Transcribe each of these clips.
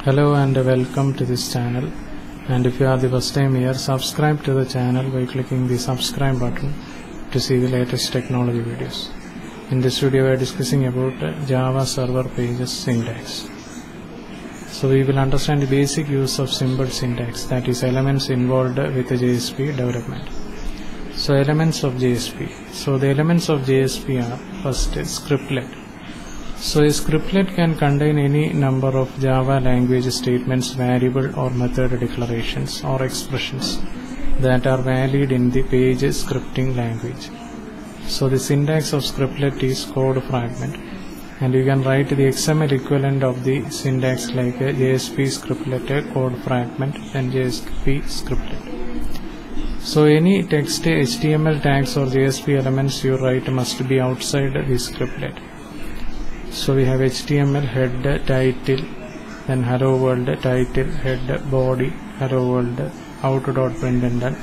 Hello and welcome to this channel, and if you are the first time here, subscribe to the channel by clicking the subscribe button to see the latest technology videos. In this video we are discussing about Java server pages syntax. So we will understand the basic use of symbol syntax, that is elements involved with the JSP development. So elements of JSP. So the elements of JSP are first scriptlet. So a scriptlet can contain any number of Java language statements, variable or method declarations or expressions that are valid in the page scripting language. So the syntax of scriptlet is code fragment, and you can write the XML equivalent of the syntax like a JSP scriptlet code fragment and JSP scriptlet. So any text, HTML tags or JSP elements you write must be outside the scriptlet. So we have HTML head, title, then hello world, title, head, body, hello world, out.println,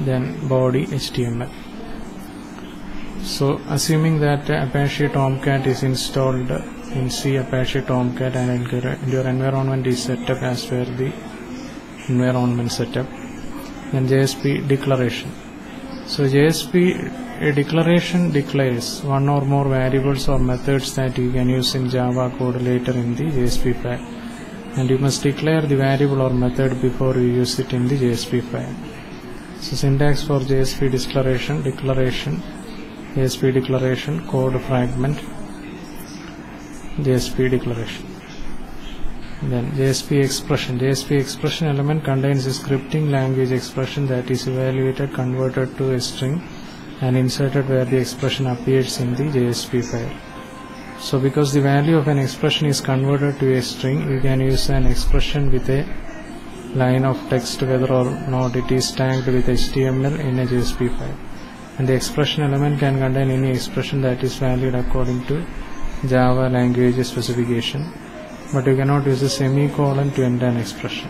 then body HTML. So assuming that Apache Tomcat is installed in C Apache Tomcat and your environment is set up as per the environment setup, then JSP declaration. So JSP declaration declares one or more variables or methods that you can use in Java code later in the JSP file, and you must declare the variable or method before you use it in the JSP file. So syntax for JSP declaration, JSP declaration, code fragment, JSP declaration. Then JSP expression. JSP expression element contains a scripting language expression that is evaluated, converted to a string and inserted where the expression appears in the JSP file. So because the value of an expression is converted to a string, you can use an expression with a line of text whether or not it is tagged with HTML in a JSP file. And the expression element can contain any expression that is valid according to Java language specification, but you cannot use a semicolon to end an expression.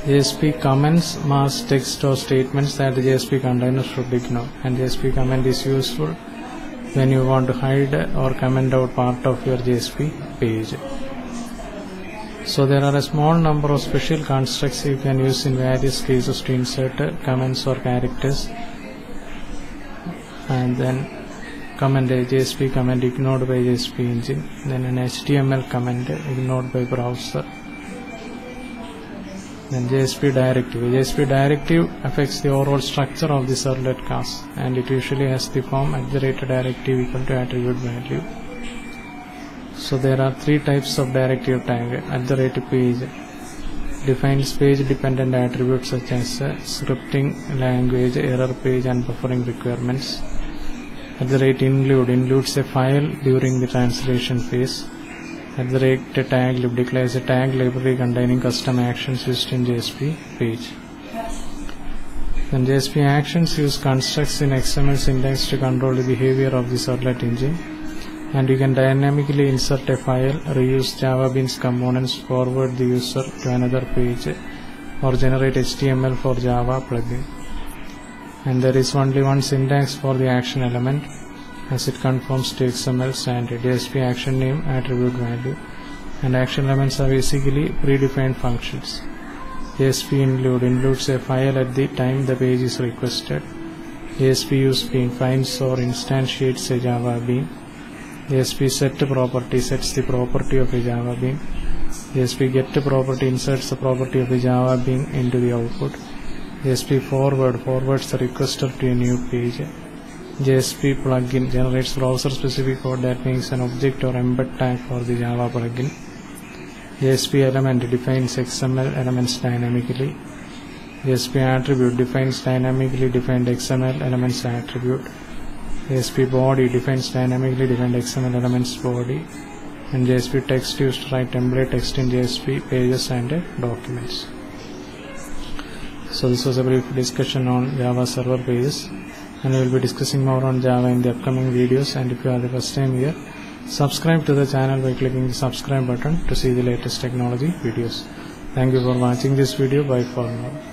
JSP comments mask text or statements that the JSP container should ignore, and JSP comment is useful when you want to hide or comment out part of your JSP page. So there are a small number of special constructs you can use in various cases to insert comments or characters, and then comment a JSP comment ignored by JSP engine, then an HTML comment ignored by browser. Then JSP directive. JSP directive affects the overall structure of the servlet class, and it usually has the form @directive equal to attribute value. So there are three types of directive tag. @page defines page dependent attributes such as scripting language, error page and buffering requirements. @include includes a file during the translation phase. @taglib declares a tag library containing custom actions used in JSP page. Then JSP actions use constructs in XML syntax to control the behavior of the servlet engine, and you can dynamically insert a file, reuse JavaBeans components, forward the user to another page, or generate HTML for Java plugin. And there is only one syntax for the action element, as it conforms to XML standard. JSP action name, attribute value, and action elements are basically predefined functions. JSP include includes a file at the time the page is requested. JSP use bean finds or instantiates a Java bean. JSP set property sets the property of a Java bean. JSP get property inserts the property of a Java bean into the output. JSP forward forwards the requester to a new page. JSP plugin generates browser specific code that makes an object or embed tag for the Java plugin. JSP element defines XML elements dynamically. JSP attribute defines dynamically defined XML elements attribute. JSP body defines dynamically defined XML elements body. And JSP text used to write template text in JSP pages and documents. So this was a brief discussion on Java server pages, and we will be discussing more on Java in the upcoming videos. And if you are the first time here, subscribe to the channel by clicking the subscribe button to see the latest technology videos. Thank you for watching this video. Bye for now.